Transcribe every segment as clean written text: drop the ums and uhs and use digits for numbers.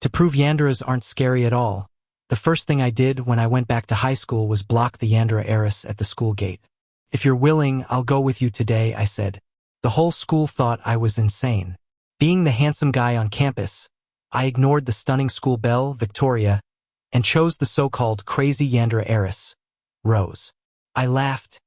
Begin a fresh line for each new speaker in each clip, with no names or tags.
To prove Yanderas aren't scary at all, the first thing I did when I went back to high school was block the Yandera heiress at the school gate. "If you're willing, I'll go with you today," I said. The whole school thought I was insane. Being the handsome guy on campus, I ignored the stunning school belle, Victoria, and chose the so-called crazy Yandera heiress, Rose. I laughed,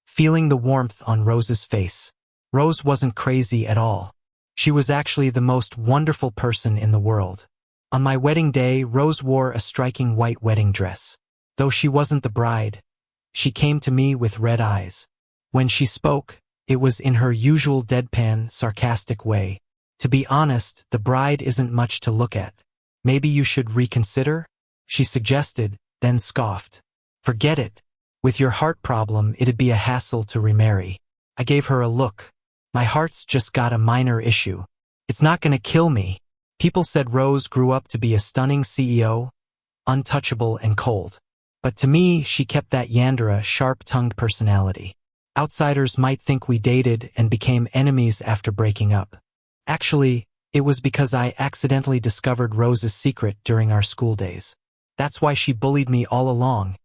feeling the warmth on Rose's face. Rose wasn't crazy at all. She was actually the most wonderful person in the world. On my wedding day, Rose wore a striking white wedding dress. Though she wasn't the bride, she came to me with red eyes. When she spoke, it was in her usual deadpan, sarcastic way. "To be honest, the bride isn't much to look at. Maybe you should reconsider?" she suggested, then scoffed. "Forget it. With your heart problem, it'd be a hassle to remarry." I gave her a look. "My heart's just got a minor issue. It's not gonna kill me." People said Rose grew up to be a stunning CEO, untouchable and cold. But to me, she kept that Yandera sharp-tongued personality. Outsiders might think we dated and became enemies after breaking up. Actually, it was because I accidentally discovered Rose's secret during our school days. That's why she bullied me all along,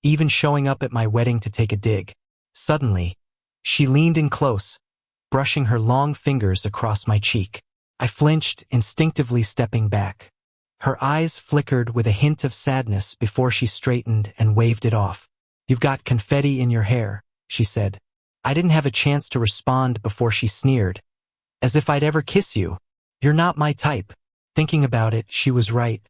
even showing up at my wedding to take a dig. Suddenly, she leaned in close, brushing her long fingers across my cheek. I flinched, instinctively stepping back. Her eyes flickered with a hint of sadness before she straightened and waved it off. "You've got confetti in your hair," she said. I didn't have a chance to respond before she sneered. "As if I'd ever kiss you. You're not my type." Thinking about it, she was right.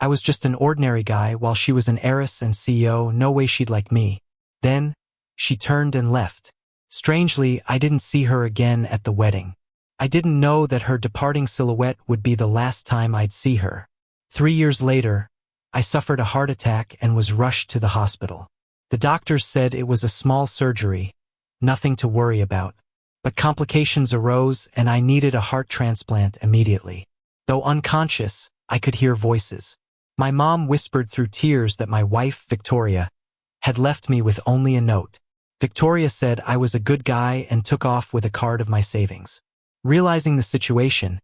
I was just an ordinary guy while she was an heiress and CEO. No way she'd like me. Then, she turned and left. Strangely, I didn't see her again at the wedding. I didn't know that her departing silhouette would be the last time I'd see her. 3 years later, I suffered a heart attack and was rushed to the hospital. The doctors said it was a small surgery, nothing to worry about. But complications arose and I needed a heart transplant immediately. Though unconscious, I could hear voices. My mom whispered through tears that my wife, Victoria, had left me with only a note. Victoria said I was a good guy and took off with a card of my savings. Realizing the situation,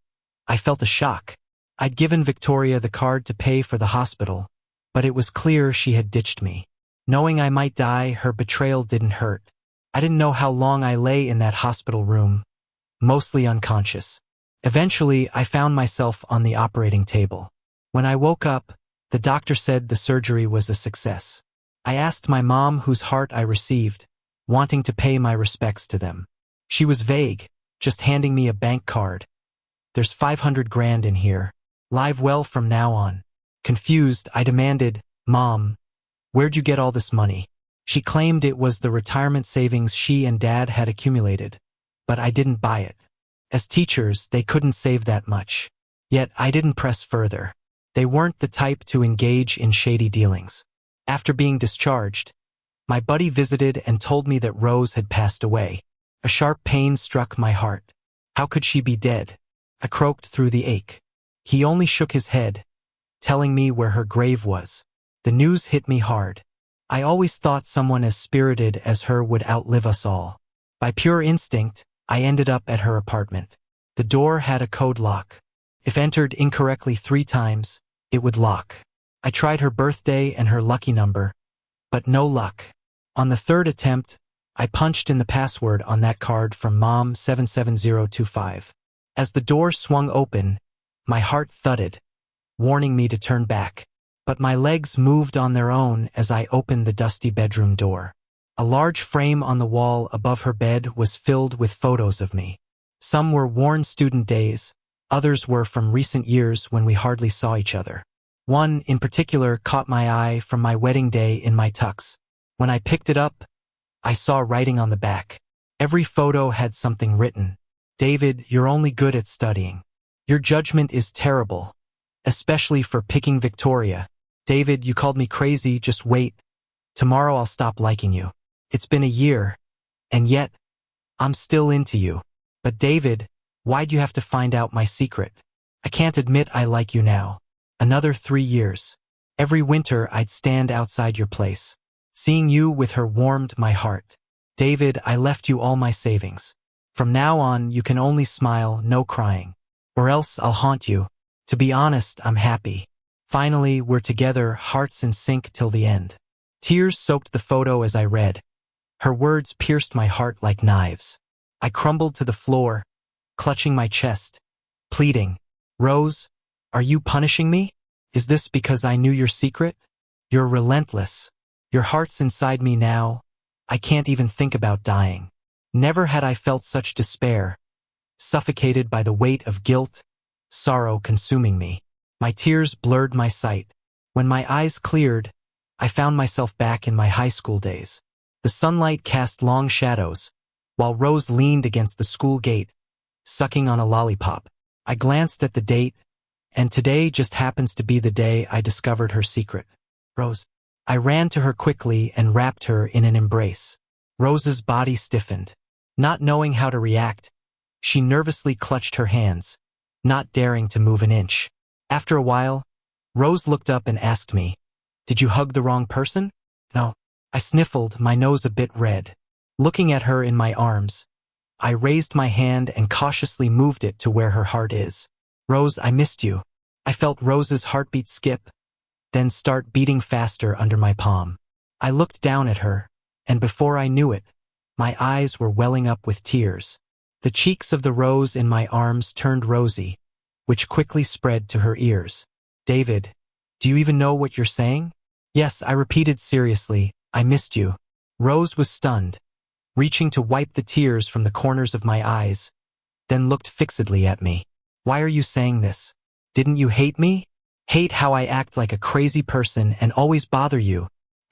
I felt a shock. I'd given Victoria the card to pay for the hospital, but it was clear she had ditched me. Knowing I might die, her betrayal didn't hurt. I didn't know how long I lay in that hospital room, mostly unconscious. Eventually, I found myself on the operating table. When I woke up, the doctor said the surgery was a success. I asked my mom whose heart I received, wanting to pay my respects to them. She was vague, just handing me a bank card. "There's 500 grand in here. Live well from now on." Confused, I demanded, "Mom, where'd you get all this money?" She claimed it was the retirement savings she and Dad had accumulated, but I didn't buy it. As teachers, they couldn't save that much. Yet I didn't press further. They weren't the type to engage in shady dealings. After being discharged, my buddy visited and told me that Rose had passed away. A sharp pain struck my heart. How could she be dead? I croaked through the ache. He only shook his head, telling me where her grave was. The news hit me hard. I always thought someone as spirited as her would outlive us all. By pure instinct, I ended up at her apartment. The door had a code lock. If entered incorrectly 3 times, it would lock. I tried her birthday and her lucky number, but no luck. On the 3rd attempt, I punched in the password on that card from Mom 77025. As the door swung open, my heart thudded, warning me to turn back. But my legs moved on their own as I opened the dusty bedroom door. A large frame on the wall above her bed was filled with photos of me. Some were worn student days, others were from recent years when we hardly saw each other. One, in particular, caught my eye from my wedding day in my tux. When I picked it up, I saw writing on the back. Every photo had something written. "David, you're only good at studying. Your judgment is terrible, especially for picking Victoria. David, you called me crazy, just wait. Tomorrow I'll stop liking you. It's been a year, and yet, I'm still into you. But David, why'd you have to find out my secret? I can't admit I like you now. Another 3 years. Every winter I'd stand outside your place. Seeing you with her warmed my heart. David, I left you all my savings. From now on, you can only smile, no crying. Or else I'll haunt you. To be honest, I'm happy. Finally, we're together, hearts in sync till the end. Tears soaked the photo as I read. Her words pierced my heart like knives. I crumbled to the floor, clutching my chest, pleading, "Rose, are you punishing me? Is this because I knew your secret? You're relentless. Your heart's inside me now. I can't even think about dying." Never had I felt such despair, suffocated by the weight of guilt, sorrow consuming me. My tears blurred my sight. When my eyes cleared, I found myself back in my high school days. The sunlight cast long shadows, while Rose leaned against the school gate, sucking on a lollipop. I glanced at the date, and today just happens to be the day I discovered her secret. "Rose." I ran to her quickly and wrapped her in an embrace. Rose's body stiffened. Not knowing how to react, she nervously clutched her hands, not daring to move an inch. After a while, Rose looked up and asked me, "Did you hug the wrong person?" "No." I sniffled, my nose a bit red. Looking at her in my arms, I raised my hand and cautiously moved it to where her heart is. "Rose, I missed you." I felt Rose's heartbeat skip, then start beating faster under my palm. I looked down at her, and before I knew it, my eyes were welling up with tears. The cheeks of the Rose in my arms turned rosy, which quickly spread to her ears. "David, do you even know what you're saying?" "Yes," I repeated seriously, "I missed you." Rose was stunned, reaching to wipe the tears from the corners of my eyes, then looked fixedly at me. "Why are you saying this? Didn't you hate me? Hate how I act like a crazy person and always bother you?"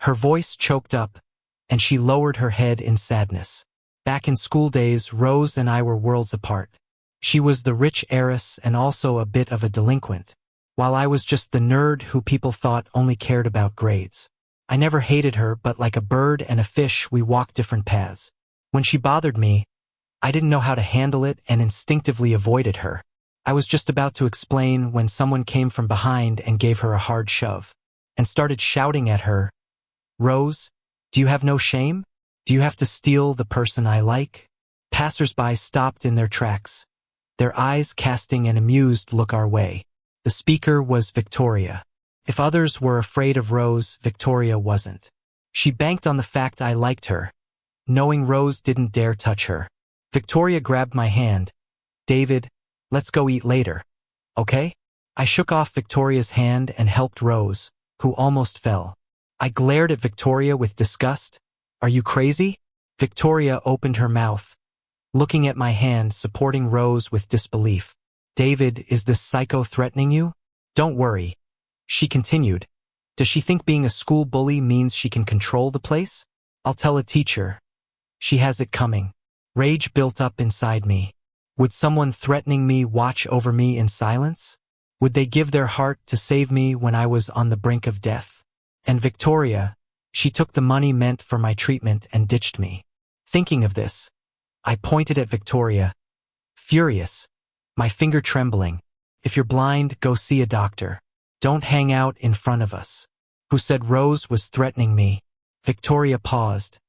Her voice choked up, and she lowered her head in sadness. Back in school days, Rose and I were worlds apart. She was the rich heiress and also a bit of a delinquent, while I was just the nerd who people thought only cared about grades. I never hated her, but like a bird and a fish, we walked different paths. When she bothered me, I didn't know how to handle it and instinctively avoided her. I was just about to explain when someone came from behind and gave her a hard shove, and started shouting at her, "Rose, do you have no shame? Do you have to steal the person I like?" Passers-by stopped in their tracks, their eyes casting an amused look our way. The speaker was Victoria. If others were afraid of Rose, Victoria wasn't. She banked on the fact I liked her, knowing Rose didn't dare touch her. Victoria grabbed my hand. "David, let's go eat later, okay?" I shook off Victoria's hand and helped Rose, who almost fell. I glared at Victoria with disgust. "Are you crazy?" Victoria opened her mouth, looking at my hand, supporting Rose with disbelief. "David, is this psycho threatening you?" "Don't worry," she continued. "Does she think being a school bully means she can control the place? I'll tell a teacher. She has it coming." Rage built up inside me. Would someone threatening me watch over me in silence? Would they give their heart to save me when I was on the brink of death? And Victoria, she took the money meant for my treatment and ditched me. Thinking of this, I pointed at Victoria, furious, my finger trembling. "If you're blind, go see a doctor. Don't hang out in front of us." Who said Rose was threatening me? Victoria paused,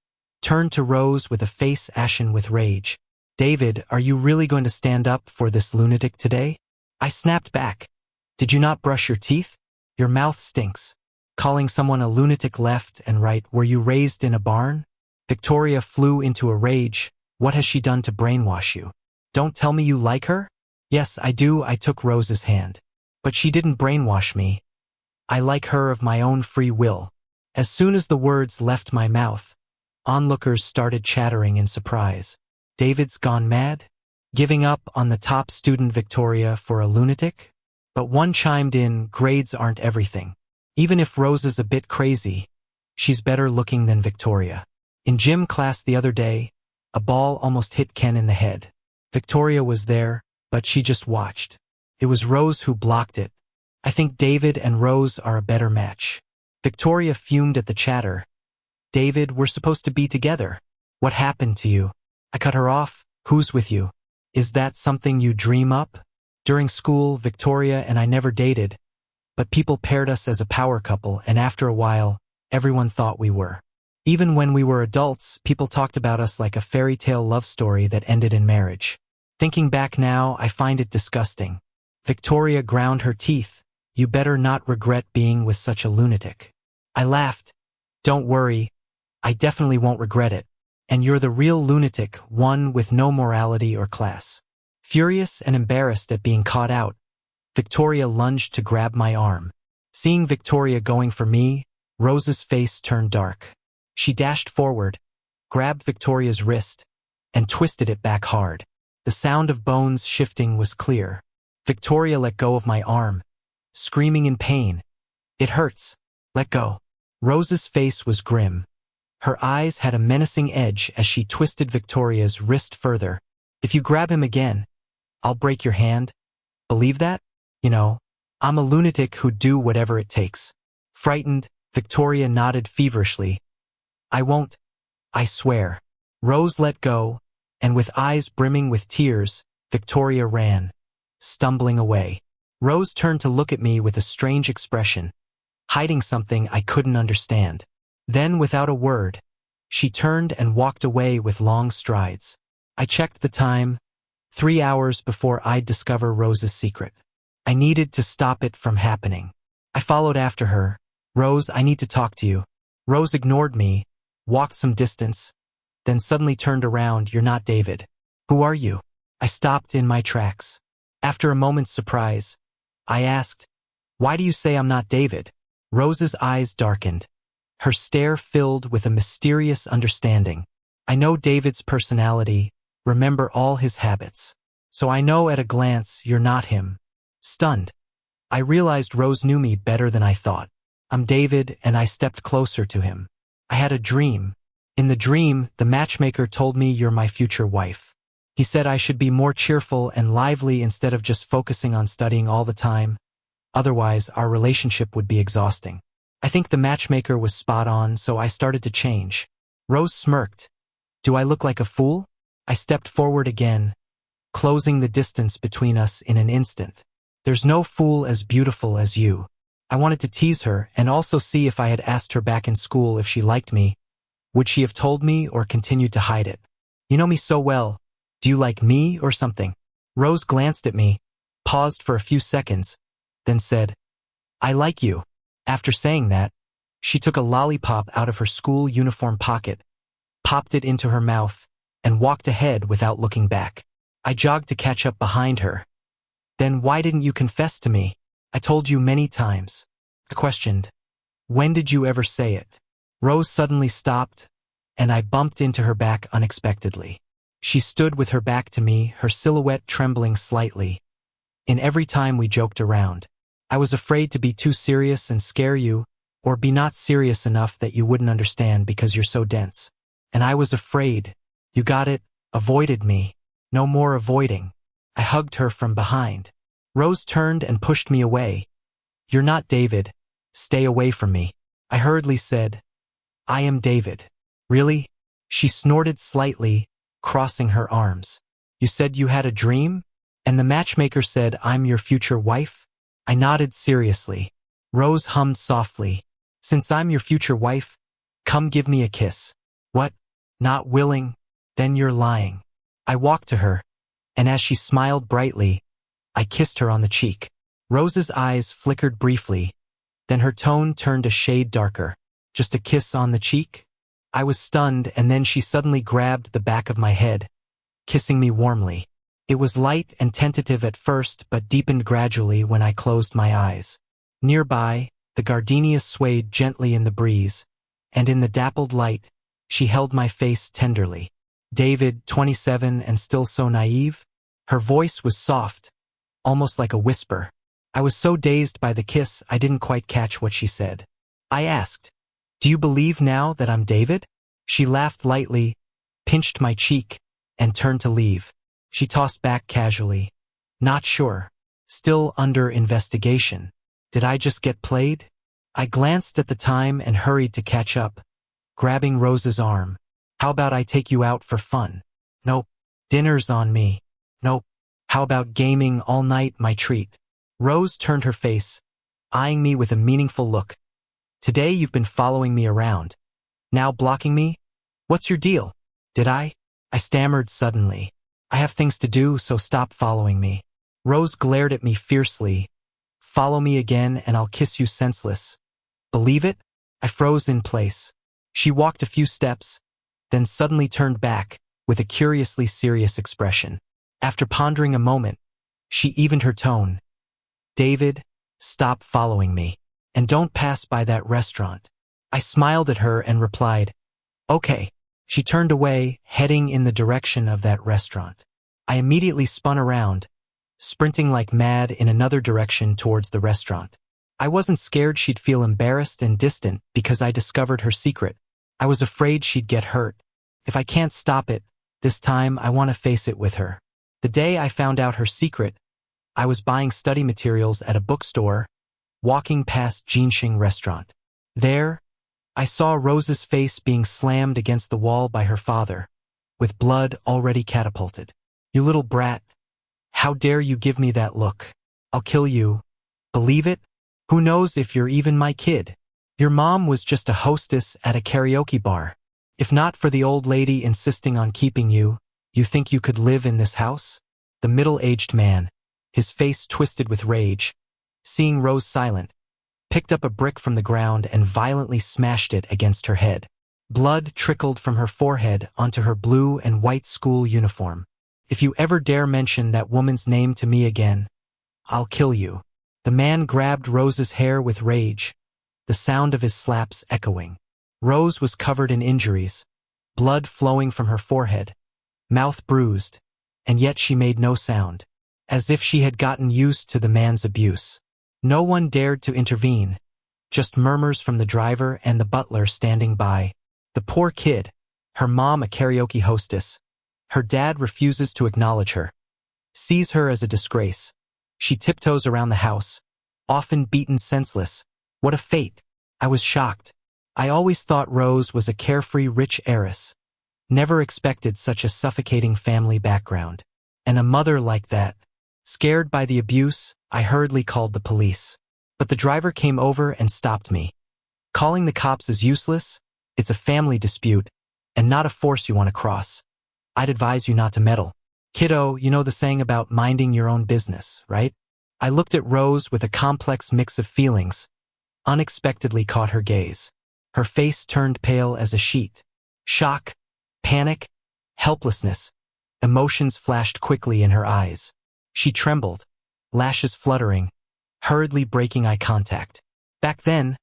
turned to Rose with a face ashen with rage. "David, are you really going to stand up for this lunatic today?" I snapped back. "Did you not brush your teeth? Your mouth stinks. Calling someone a lunatic left and right. Were you raised in a barn?" Victoria flew into a rage. "What has she done to brainwash you? Don't tell me you like her?" "Yes, I do." I took Rose's hand. "But she didn't brainwash me. I like her of my own free will." As soon as the words left my mouth, onlookers started chattering in surprise. "David's gone mad? Giving up on the top student Victoria for a lunatic?" But one chimed in, "Grades aren't everything. Even if Rose is a bit crazy, she's better looking than Victoria." In gym class the other day, a ball almost hit Ken in the head. Victoria was there, but she just watched. It was Rose who blocked it. "I think David and Rose are a better match." Victoria fumed at the chatter. "David, we're supposed to be together. What happened to you?" I cut her off. "Who's with you? Is that something you dream up?" During school, Victoria and I never dated, but people paired us as a power couple, and after a while, everyone thought we were. Even when we were adults, people talked about us like a fairy tale love story that ended in marriage. Thinking back now, I find it disgusting. Victoria ground her teeth. You better not regret being with such a lunatic. I laughed. Don't worry, I definitely won't regret it. And you're the real lunatic, one with no morality or class. Furious and embarrassed at being caught out, Victoria lunged to grab my arm. Seeing Victoria going for me, Rose's face turned dark. She dashed forward, grabbed Victoria's wrist, and twisted it back hard. The sound of bones shifting was clear. Victoria let go of my arm, screaming in pain. It hurts. Let go. Rose's face was grim. Her eyes had a menacing edge as she twisted Victoria's wrist further. If you grab him again, I'll break your hand. Believe that? You know, I'm a lunatic who'd do whatever it takes. Frightened, Victoria nodded feverishly. I won't. I swear. Rose let go, and with eyes brimming with tears, Victoria ran, stumbling away. Rose turned to look at me with a strange expression, hiding something I couldn't understand. Then, without a word, she turned and walked away with long strides. I checked the time, 3 hours before I'd discover Rose's secret. I needed to stop it from happening. I followed after her. Rose, I need to talk to you. Rose ignored me, walked some distance, then suddenly turned around. You're not David. Who are you? I stopped in my tracks. After a moment's surprise, I asked, why do you say I'm not David? Rose's eyes darkened. Her stare filled with a mysterious understanding. I know David's personality, remember all his habits. So I know at a glance you're not him. Stunned, I realized Rose knew me better than I thought. I'm David, and I stepped closer to him. I had a dream. In the dream, the matchmaker told me you're my future wife. He said I should be more cheerful and lively instead of just focusing on studying all the time. Otherwise, our relationship would be exhausting. I think the matchmaker was spot on, so I started to change. Rose smirked. Do I look like a fool? I stepped forward again, closing the distance between us in an instant. There's no fool as beautiful as you. I wanted to tease her and also see if I had asked her back in school if she liked me. Would she have told me or continued to hide it? You know me so well. Do you like me or something? Rose glanced at me, paused for a few seconds, then said, I like you. After saying that, she took a lollipop out of her school uniform pocket, popped it into her mouth, and walked ahead without looking back. I jogged to catch up behind her. Then why didn't you confess to me? I told you many times. I questioned. When did you ever say it? Rose suddenly stopped, and I bumped into her back unexpectedly. She stood with her back to me, her silhouette trembling slightly. In every time we joked around, I was afraid to be too serious and scare you, or be not serious enough that you wouldn't understand because you're so dense. And I was afraid. You got it, avoided me. No more avoiding. I hugged her from behind. Rose turned and pushed me away. You're not David. Stay away from me. I hurriedly said, I am David. Really? She snorted slightly, crossing her arms. You said you had a dream? And the matchmaker said I'm your future wife? I nodded seriously. Rose hummed softly. Since I'm your future wife, come give me a kiss. What? Not willing? Then you're lying. I walked to her, and as she smiled brightly, I kissed her on the cheek. Rose's eyes flickered briefly, then her tone turned a shade darker. Just a kiss on the cheek? I was stunned, and then she suddenly grabbed the back of my head, kissing me warmly. It was light and tentative at first, but deepened gradually when I closed my eyes. Nearby, the gardenias swayed gently in the breeze, and in the dappled light, she held my face tenderly. David, 27 and still so naive? Her voice was soft, almost like a whisper. I was so dazed by the kiss I didn't quite catch what she said. I asked, do you believe now that I'm David? She laughed lightly, pinched my cheek, and turned to leave. She tossed back casually. Not sure. Still under investigation. Did I just get played? I glanced at the time and hurried to catch up, grabbing Rose's arm. How about I take you out for fun? Nope. Dinner's on me. Nope. How about gaming all night, my treat? Rose turned her face, eyeing me with a meaningful look. Today you've been following me around. Now blocking me? What's your deal? Did I? I stammered suddenly. I have things to do, so stop following me. Rose glared at me fiercely. Follow me again and I'll kiss you senseless. Believe it? I froze in place. She walked a few steps, then suddenly turned back with a curiously serious expression. After pondering a moment, she evened her tone. David, stop following me. And don't pass by that restaurant. I smiled at her and replied, okay. She turned away, heading in the direction of that restaurant. I immediately spun around, sprinting like mad in another direction towards the restaurant. I wasn't scared she'd feel embarrassed and distant because I discovered her secret. I was afraid she'd get hurt. If I can't stop it, this time I want to face it with her. The day I found out her secret, I was buying study materials at a bookstore, walking past Jinxing restaurant. There, I saw Rose's face being slammed against the wall by her father, with blood already catapulted. You little brat. How dare you give me that look? I'll kill you. Believe it? Who knows if you're even my kid? Your mom was just a hostess at a karaoke bar. If not for the old lady insisting on keeping you, you think you could live in this house? The middle-aged man, his face twisted with rage, seeing Rose silent, picked up a brick from the ground and violently smashed it against her head. Blood trickled from her forehead onto her blue and white school uniform. If you ever dare mention that woman's name to me again, I'll kill you. The man grabbed Rose's hair with rage, the sound of his slaps echoing. Rose was covered in injuries, blood flowing from her forehead, mouth bruised, and yet she made no sound, as if she had gotten used to the man's abuse. No one dared to intervene, just murmurs from the driver and the butler standing by. The poor kid, her mom a karaoke hostess, her dad refuses to acknowledge her, sees her as a disgrace. She tiptoes around the house, often beaten senseless. What a fate! I was shocked. I always thought Rose was a carefree rich heiress. Never expected such a suffocating family background. And a mother like that. Scared by the abuse, I hurriedly called the police. But the driver came over and stopped me. Calling the cops is useless. It's a family dispute, and not a force you want to cross. I'd advise you not to meddle. Kiddo, you know the saying about minding your own business, right? I looked at Rose with a complex mix of feelings. Unexpectedly caught her gaze. Her face turned pale as a sheet. Shock, panic, helplessness. Emotions flashed quickly in her eyes. She trembled, lashes fluttering, hurriedly breaking eye contact. Back then,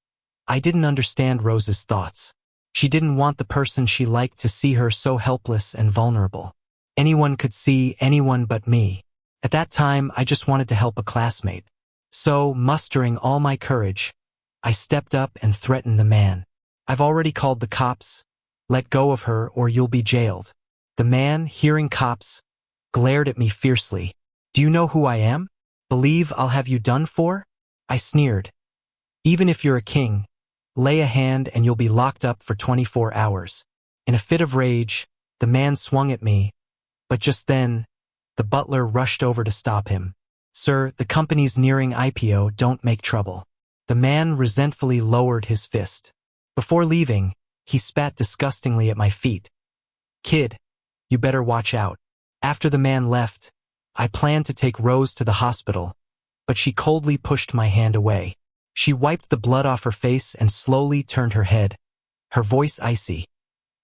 I didn't understand Rose's thoughts. She didn't want the person she liked to see her so helpless and vulnerable. Anyone could see anyone but me. At that time, I just wanted to help a classmate. So, mustering all my courage, I stepped up and threatened the man. I've already called the cops. Let go of her or you'll be jailed. The man, hearing cops, glared at me fiercely. Do you know who I am? Believe I'll have you done for? I sneered. Even if you're a king, lay a hand and you'll be locked up for 24 hours. In a fit of rage, the man swung at me, but just then, the butler rushed over to stop him. Sir, the company's nearing IPO, don't make trouble. The man resentfully lowered his fist. Before leaving, he spat disgustingly at my feet. Kid, you better watch out. After the man left, I planned to take Rose to the hospital, but she coldly pushed my hand away. She wiped the blood off her face and slowly turned her head, her voice icy.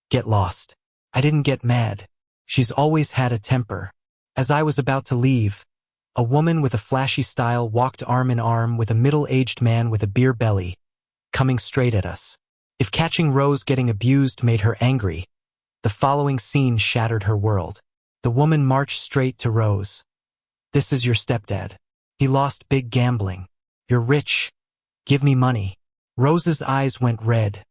Get lost. I didn't get mad. She's always had a temper. As I was about to leave, a woman with a flashy style walked arm in arm with a middle-aged man with a beer belly, coming straight at us. If catching Rose getting abused made her angry, the following scene shattered her world. The woman marched straight to Rose. This is your stepdad. He lost big gambling. You're rich. Give me money. Rose's eyes went red.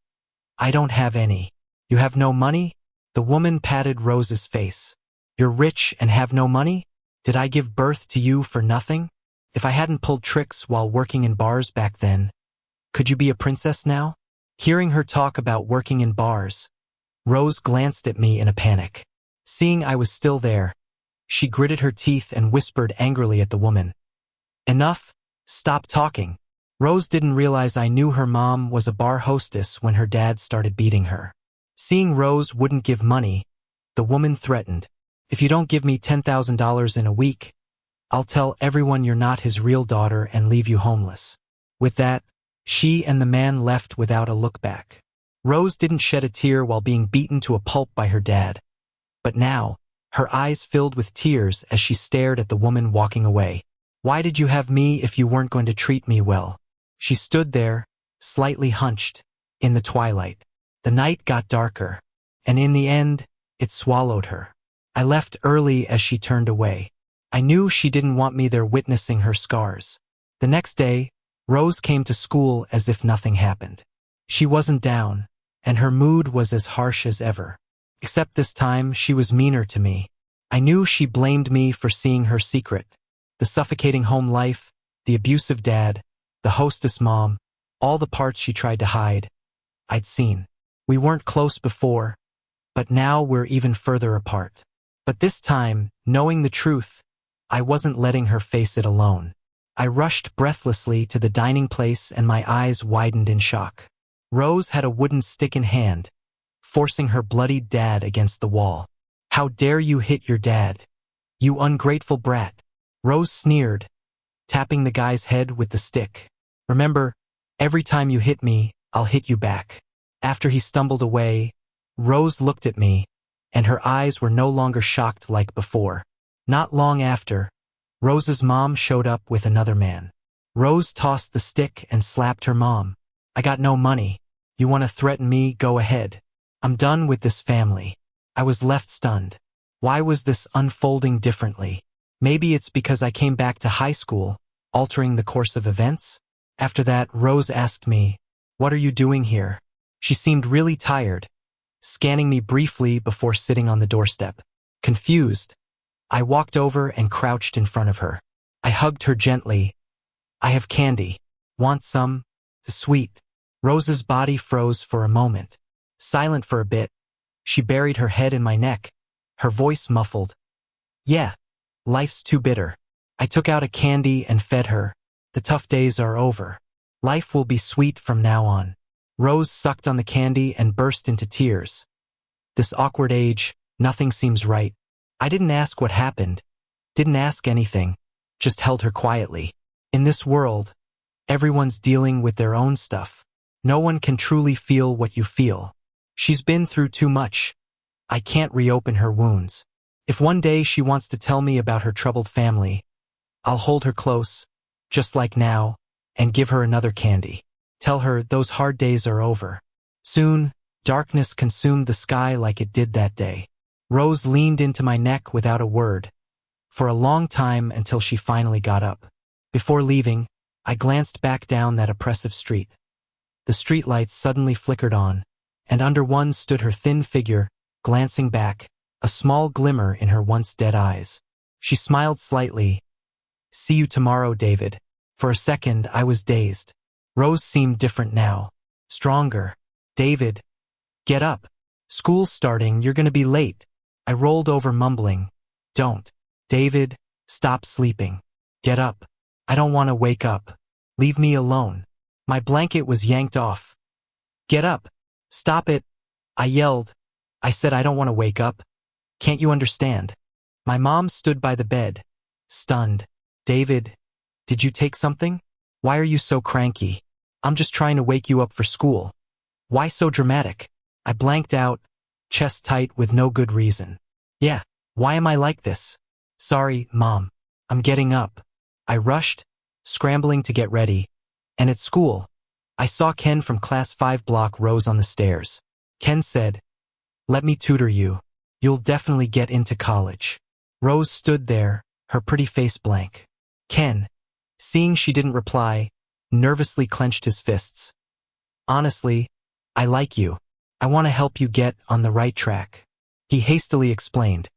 I don't have any. You have no money? The woman patted Rose's face. You're rich and have no money? Did I give birth to you for nothing? If I hadn't pulled tricks while working in bars back then, could you be a princess now? Hearing her talk about working in bars, Rose glanced at me in a panic. Seeing I was still there, she gritted her teeth and whispered angrily at the woman. Enough, stop talking. Rose didn't realize I knew her mom was a bar hostess when her dad started beating her. Seeing Rose wouldn't give money, the woman threatened. If you don't give me $10,000 in a week, I'll tell everyone you're not his real daughter and leave you homeless." With that, she and the man left without a look back. Rose didn't shed a tear while being beaten to a pulp by her dad. But now, her eyes filled with tears as she stared at the woman walking away. "Why did you have me if you weren't going to treat me well?" She stood there, slightly hunched, in the twilight. The night got darker, and in the end, it swallowed her. I left early as she turned away. I knew she didn't want me there witnessing her scars. The next day, Rose came to school as if nothing happened. She wasn't down, and her mood was as harsh as ever. Except this time, she was meaner to me. I knew she blamed me for seeing her secret. The suffocating home life, the abusive dad, the hostess mom, all the parts she tried to hide, I'd seen. We weren't close before, but now we're even further apart. But this time, knowing the truth, I wasn't letting her face it alone. I rushed breathlessly to the dining place and my eyes widened in shock. Rose had a wooden stick in hand, forcing her bloodied dad against the wall. "How dare you hit your dad? You ungrateful brat," Rose sneered, tapping the guy's head with the stick. "Remember, every time you hit me, I'll hit you back." After he stumbled away, Rose looked at me, and her eyes were no longer shocked like before. Not long after, Rose's mom showed up with another man. Rose tossed the stick and slapped her mom. "I got no money. You want to threaten me? Go ahead. I'm done with this family." I was left stunned. Why was this unfolding differently? Maybe it's because I came back to high school, altering the course of events? After that, Rose asked me, "What are you doing here?" She seemed really tired, scanning me briefly before sitting on the doorstep. Confused, I walked over and crouched in front of her. I hugged her gently. "I have candy. Want some? The sweet." Rose's body froze for a moment. Silent for a bit, she buried her head in my neck, her voice muffled. "Yeah, life's too bitter." I took out a candy and fed her. "The tough days are over. Life will be sweet from now on." Rose sucked on the candy and burst into tears. This awkward age, nothing seems right. I didn't ask what happened, didn't ask anything, just held her quietly. In this world, everyone's dealing with their own stuff. No one can truly feel what you feel. She's been through too much. I can't reopen her wounds. If one day she wants to tell me about her troubled family, I'll hold her close, just like now, and give her another candy. Tell her those hard days are over. Soon, darkness consumed the sky like it did that day. Rose leaned into my neck without a word, for a long time until she finally got up. Before leaving, I glanced back down that oppressive street. The streetlights suddenly flickered on, and under one stood her thin figure, glancing back, a small glimmer in her once dead eyes. She smiled slightly. "See you tomorrow, David." For a second, I was dazed. Rose seemed different now, stronger. "David, get up. School's starting, you're gonna be late." I rolled over mumbling, "Don't. David, stop sleeping. Get up. I don't want to wake up. Leave me alone." My blanket was yanked off. "Get up. Stop it," I yelled. I said I don't want to wake up. Can't you understand? My mom stood by the bed, stunned. "David, did you take something? Why are you so cranky?" "I'm just trying to wake you up for school." "Why so dramatic?" I blanked out, chest tight with no good reason. "Yeah, why am I like this?" "Sorry, Mom. I'm getting up." I rushed, scrambling to get ready, and at school, I saw Ken from Class 5 block Rose on the stairs. Ken said, "Let me tutor you. You'll definitely get into college." Rose stood there, her pretty face blank. Ken, seeing she didn't reply, nervously clenched his fists. "Honestly, I like you. I want to help you get on the right track." He hastily explained.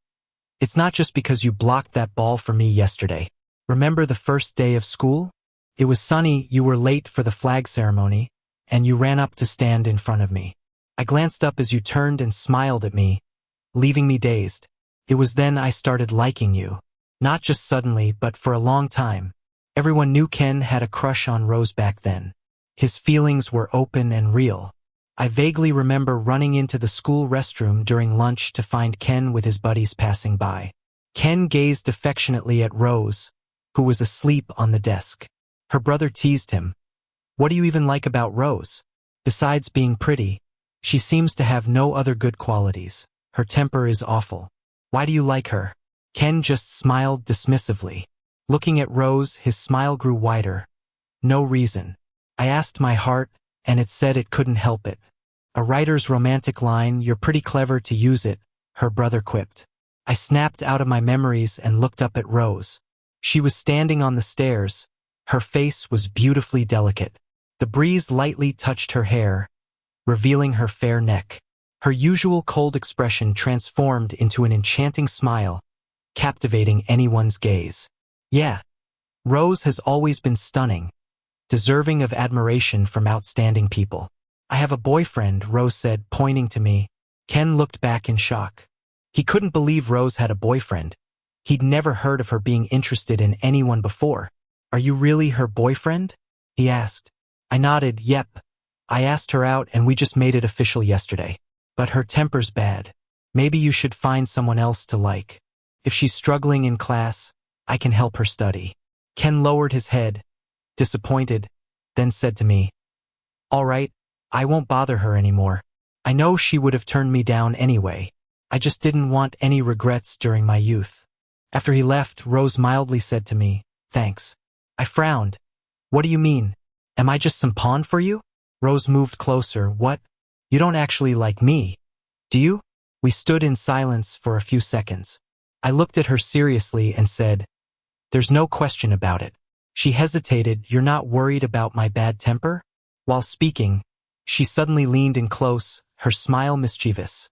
"It's not just because you blocked that ball for me yesterday. Remember the first day of school? It was sunny, you were late for the flag ceremony, and you ran up to stand in front of me. I glanced up as you turned and smiled at me, leaving me dazed. It was then I started liking you. Not just suddenly, but for a long time. Everyone knew Ken had a crush on Rose back then. His feelings were open and real. I vaguely remember running into the school restroom during lunch to find Ken with his buddies passing by. Ken gazed affectionately at Rose, who was asleep on the desk. Her brother teased him. What do you even like about Rose? Besides being pretty, she seems to have no other good qualities. Her temper is awful. Why do you like her? Ken just smiled dismissively. Looking at Rose, his smile grew wider. No reason. I asked my heart, and it said it couldn't help it. A writer's romantic line, you're pretty clever to use it, her brother quipped. I snapped out of my memories and looked up at Rose. She was standing on the stairs. Her face was beautifully delicate. The breeze lightly touched her hair, revealing her fair neck. Her usual cold expression transformed into an enchanting smile, captivating anyone's gaze. Yeah, Rose has always been stunning, deserving of admiration from outstanding people. I have a boyfriend, Rose said, pointing to me. Ken looked back in shock. He couldn't believe Rose had a boyfriend. He'd never heard of her being interested in anyone before. Are you really her boyfriend? He asked. I nodded, yep. I asked her out and we just made it official yesterday. But her temper's bad. Maybe you should find someone else to like. If she's struggling in class, I can help her study. Ken lowered his head, disappointed, then said to me, all right, I won't bother her anymore. I know she would have turned me down anyway. I just didn't want any regrets during my youth. After he left, Rose mildly said to me, thanks. I frowned. What do you mean? Am I just some pawn for you? Rose moved closer. What? You don't actually like me, do you? We stood in silence for a few seconds. I looked at her seriously and said, there's no question about it. She hesitated. You're not worried about my bad temper? While speaking, she suddenly leaned in close, her smile mischievous.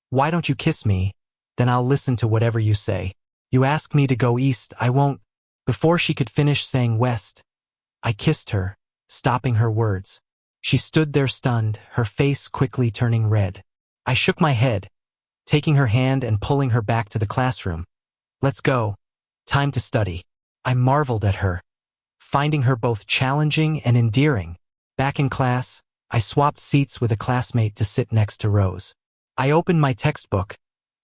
Why don't you kiss me? Then I'll listen to whatever you say. You ask me to go east, I won't. Before she could finish saying west, I kissed her, stopping her words. She stood there stunned, her face quickly turning red. I shook my head, taking her hand and pulling her back to the classroom. Let's go. Time to study. I marveled at her, finding her both challenging and endearing. Back in class, I swapped seats with a classmate to sit next to Rose. I opened my textbook,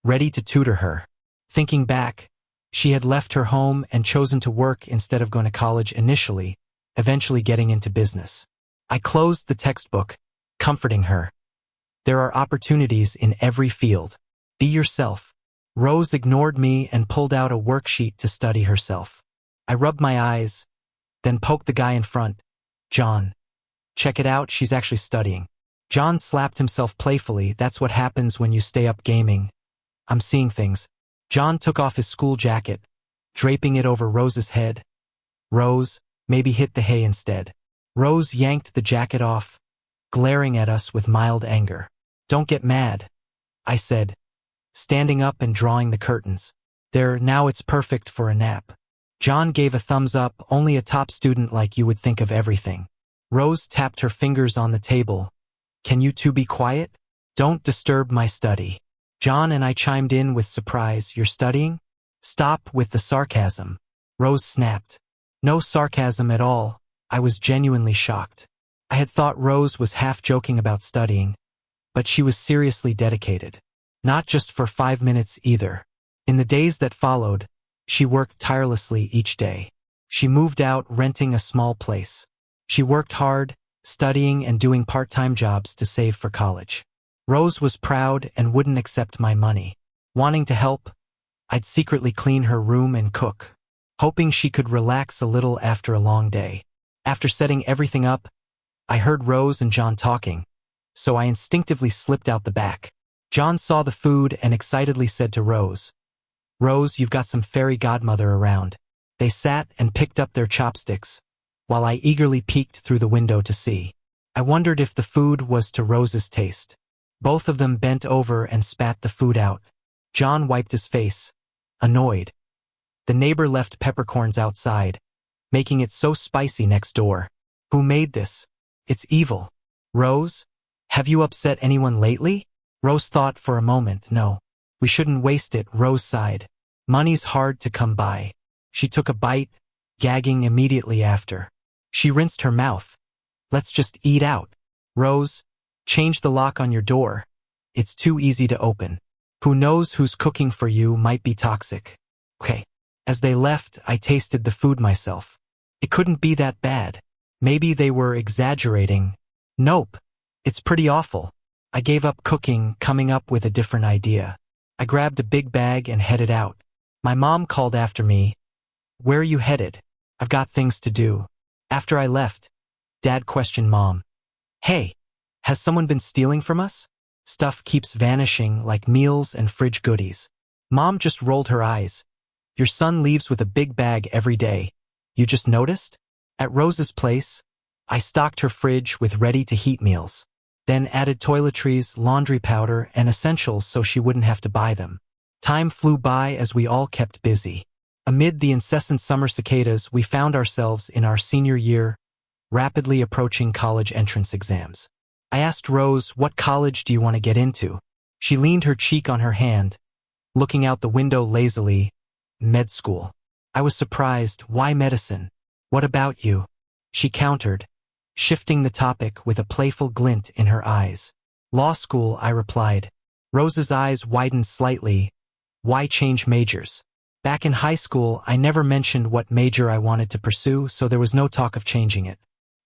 ready to tutor her. Thinking back, she had left her home and chosen to work instead of going to college initially, eventually getting into business. I closed the textbook, comforting her. There are opportunities in every field. Be yourself. Rose ignored me and pulled out a worksheet to study herself. I rubbed my eyes, then poked the guy in front. John. Check it out, she's actually studying. John slapped himself playfully. That's what happens when you stay up gaming. I'm seeing things. John took off his school jacket, draping it over Rose's head. Rose, maybe hit the hay instead. Rose yanked the jacket off, glaring at us with mild anger. Don't get mad, I said, standing up and drawing the curtains. There, now it's perfect for a nap. John gave a thumbs up. Only a top student like you would think of everything. Rose tapped her fingers on the table. Can you two be quiet? Don't disturb my study. John and I chimed in with surprise. You're studying? Stop with the sarcasm. Rose snapped. No sarcasm at all. I was genuinely shocked. I had thought Rose was half joking about studying, but she was seriously dedicated. Not just for 5 minutes either. In the days that followed, she worked tirelessly each day. She moved out, renting a small place. She worked hard, studying and doing part-time jobs to save for college. Rose was proud and wouldn't accept my money. Wanting to help, I'd secretly clean her room and cook, hoping she could relax a little after a long day. After setting everything up, I heard Rose and John talking, so I instinctively slipped out the back. John saw the food and excitedly said to Rose, Rose, you've got some fairy godmother around. They sat and picked up their chopsticks, while I eagerly peeked through the window to see. I wondered if the food was to Rose's taste. Both of them bent over and spat the food out. John wiped his face, annoyed. The neighbor left peppercorns outside, making it so spicy next door. Who made this? It's evil. Rose, have you upset anyone lately? Rose thought for a moment. No. We shouldn't waste it, Rose sighed. Money's hard to come by. She took a bite, gagging immediately after. She rinsed her mouth. Let's just eat out. Rose, change the lock on your door. It's too easy to open. Who knows who's cooking for you might be toxic. Okay. As they left, I tasted the food myself. It couldn't be that bad. Maybe they were exaggerating. Nope. It's pretty awful. I gave up cooking, coming up with a different idea. I grabbed a big bag and headed out. My mom called after me. Where are you headed? I've got things to do. After I left, Dad questioned Mom. Hey, has someone been stealing from us? Stuff keeps vanishing like meals and fridge goodies. Mom just rolled her eyes. Your son leaves with a big bag every day. You just noticed? At Rose's place, I stocked her fridge with ready-to-heat meals, then added toiletries, laundry powder, and essentials so she wouldn't have to buy them. Time flew by as we all kept busy. Amid the incessant summer cicadas, we found ourselves in our senior year, rapidly approaching college entrance exams. I asked Rose, what college do you want to get into? She leaned her cheek on her hand, looking out the window lazily. Med school. I was surprised. Why medicine? What about you? She countered, shifting the topic with a playful glint in her eyes. Law school, I replied. Rose's eyes widened slightly. Why change majors? Back in high school, I never mentioned what major I wanted to pursue, so there was no talk of changing it.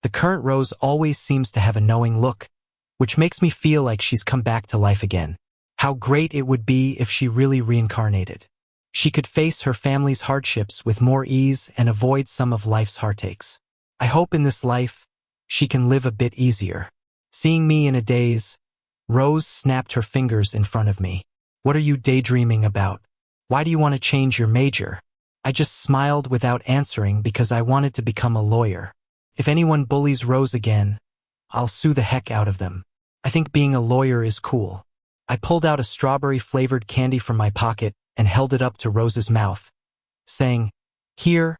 The current Rose always seems to have a knowing look, which makes me feel like she's come back to life again. How great it would be if she really reincarnated. She could face her family's hardships with more ease and avoid some of life's heartaches. I hope in this life, she can live a bit easier. Seeing me in a daze, Rose snapped her fingers in front of me. What are you daydreaming about? Why do you want to change your major? I just smiled without answering because I wanted to become a lawyer. If anyone bullies Rose again, I'll sue the heck out of them. I think being a lawyer is cool. I pulled out a strawberry-flavored candy from my pocket and held it up to Rose's mouth, saying, Here,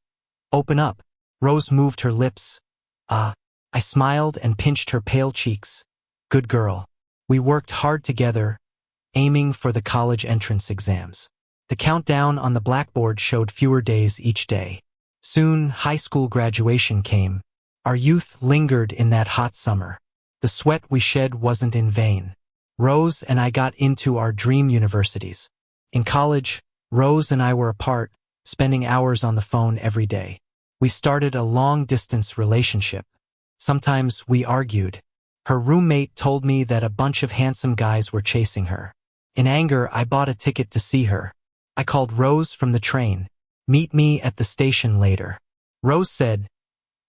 open up. Rose moved her lips. I smiled and pinched her pale cheeks. Good girl. We worked hard together, aiming for the college entrance exams. The countdown on the blackboard showed fewer days each day. Soon, high school graduation came. Our youth lingered in that hot summer. The sweat we shed wasn't in vain. Rose and I got into our dream universities. In college, Rose and I were apart, spending hours on the phone every day. We started a long-distance relationship. Sometimes we argued. Her roommate told me that a bunch of handsome guys were chasing her. In anger, I bought a ticket to see her. I called Rose from the train. Meet me at the station later. Rose said,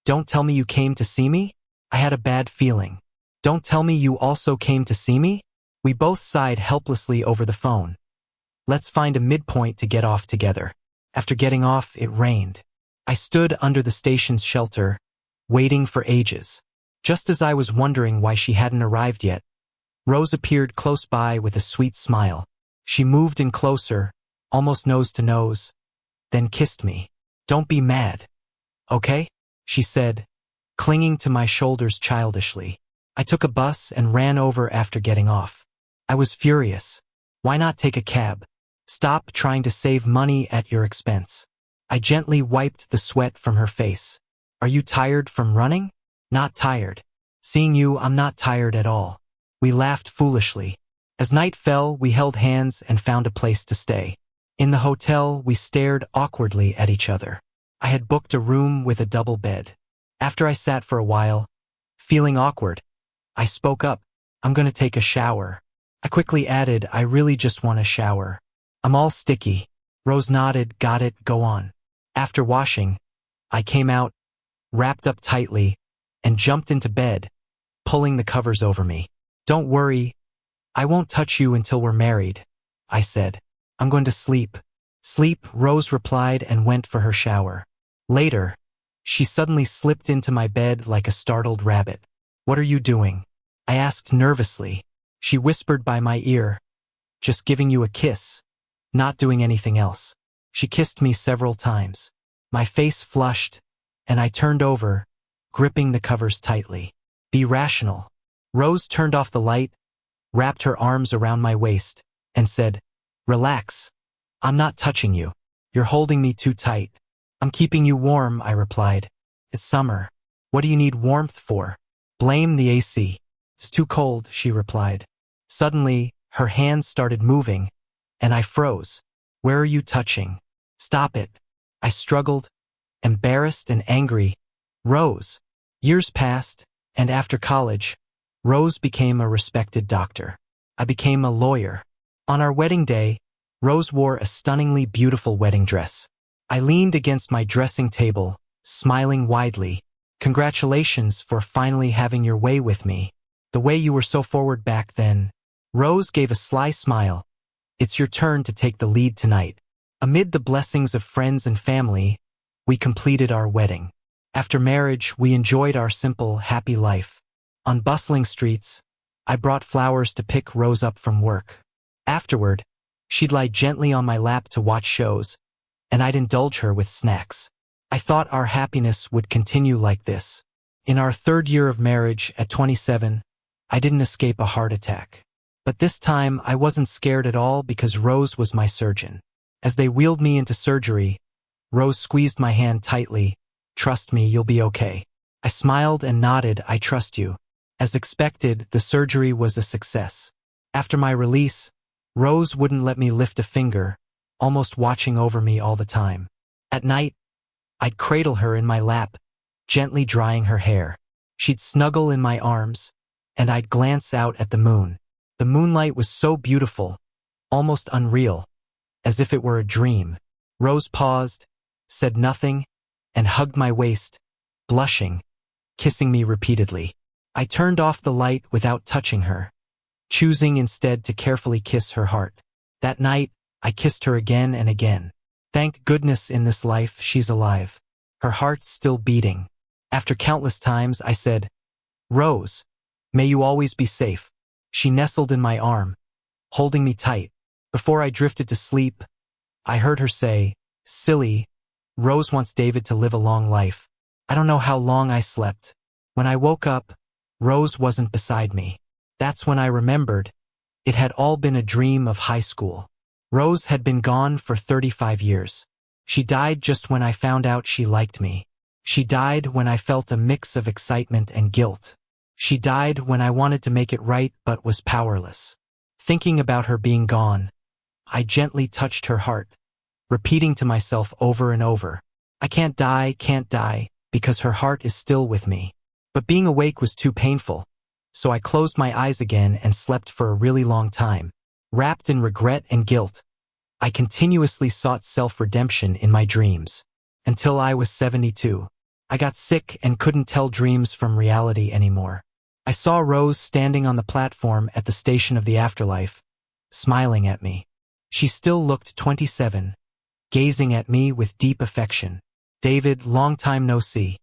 Don't tell me you came to see me? I had a bad feeling. Don't tell me you also came to see me? We both sighed helplessly over the phone. Let's find a midpoint to get off together. After getting off, it rained. I stood under the station's shelter, waiting for ages. Just as I was wondering why she hadn't arrived yet, Rose appeared close by with a sweet smile. She moved in closer, almost nose to nose, then kissed me. Don't be mad, okay? She said, clinging to my shoulders childishly. I took a bus and ran over after getting off. I was furious. Why not take a cab? Stop trying to save money at your expense. I gently wiped the sweat from her face. Are you tired from running? Not tired. Seeing you, I'm not tired at all. We laughed foolishly. As night fell, we held hands and found a place to stay. In the hotel, we stared awkwardly at each other. I had booked a room with a double bed. After I sat for a while, feeling awkward, I spoke up. I'm going to take a shower. I quickly added, I really just want a shower. I'm all sticky. Rose nodded, got it, go on. After washing, I came out, wrapped up tightly, and jumped into bed, pulling the covers over me. Don't worry, I won't touch you until we're married, I said. I'm going to sleep. Sleep, Rose replied and went for her shower. Later, she suddenly slipped into my bed like a startled rabbit. What are you doing? I asked nervously. She whispered by my ear, just giving you a kiss. Not doing anything else. She kissed me several times. My face flushed, and I turned over, gripping the covers tightly. Be rational. Rose turned off the light, wrapped her arms around my waist, and said, Relax. I'm not touching you. You're holding me too tight. I'm keeping you warm, I replied. It's summer. What do you need warmth for? Blame the AC. It's too cold, she replied. Suddenly, her hands started moving, and I froze. Where are you touching? Stop it. I struggled, embarrassed and angry. Rose. Years passed, and after college, Rose became a respected doctor. I became a lawyer. On our wedding day, Rose wore a stunningly beautiful wedding dress. I leaned against my dressing table, smiling widely. Congratulations for finally having your way with me. The way you were so forward back then. Rose gave a sly smile. It's your turn to take the lead tonight. Amid the blessings of friends and family, we completed our wedding. After marriage, we enjoyed our simple, happy life. On bustling streets, I brought flowers to pick Rose up from work. Afterward, she'd lie gently on my lap to watch shows, and I'd indulge her with snacks. I thought our happiness would continue like this. In our third year of marriage, at 27, I didn't escape a heart attack. But this time, I wasn't scared at all because Rose was my surgeon. As they wheeled me into surgery, Rose squeezed my hand tightly. Trust me, you'll be okay. I smiled and nodded, I trust you. As expected, the surgery was a success. After my release, Rose wouldn't let me lift a finger, almost watching over me all the time. At night, I'd cradle her in my lap, gently drying her hair. She'd snuggle in my arms, and I'd glance out at the moon. The moonlight was so beautiful, almost unreal, as if it were a dream. Rose paused, said nothing, and hugged my waist, blushing, kissing me repeatedly. I turned off the light without touching her, choosing instead to carefully kiss her heart. That night, I kissed her again and again. Thank goodness in this life she's alive. Her heart's still beating. After countless times, I said, Rose, may you always be safe. She nestled in my arm, holding me tight. Before I drifted to sleep, I heard her say, Silly, Rose wants David to live a long life. I don't know how long I slept. When I woke up, Rose wasn't beside me. That's when I remembered. It had all been a dream of high school. Rose had been gone for 35 years. She died just when I found out she liked me. She died when I felt a mix of excitement and guilt. She died when I wanted to make it right but was powerless. Thinking about her being gone, I gently touched her heart, repeating to myself over and over, I can't die, because her heart is still with me. But being awake was too painful, so I closed my eyes again and slept for a really long time. Wrapped in regret and guilt, I continuously sought self-redemption in my dreams. Until I was 72. I got sick and couldn't tell dreams from reality anymore. I saw Rose standing on the platform at the station of the afterlife, smiling at me. She still looked 27, gazing at me with deep affection. David, long time no see.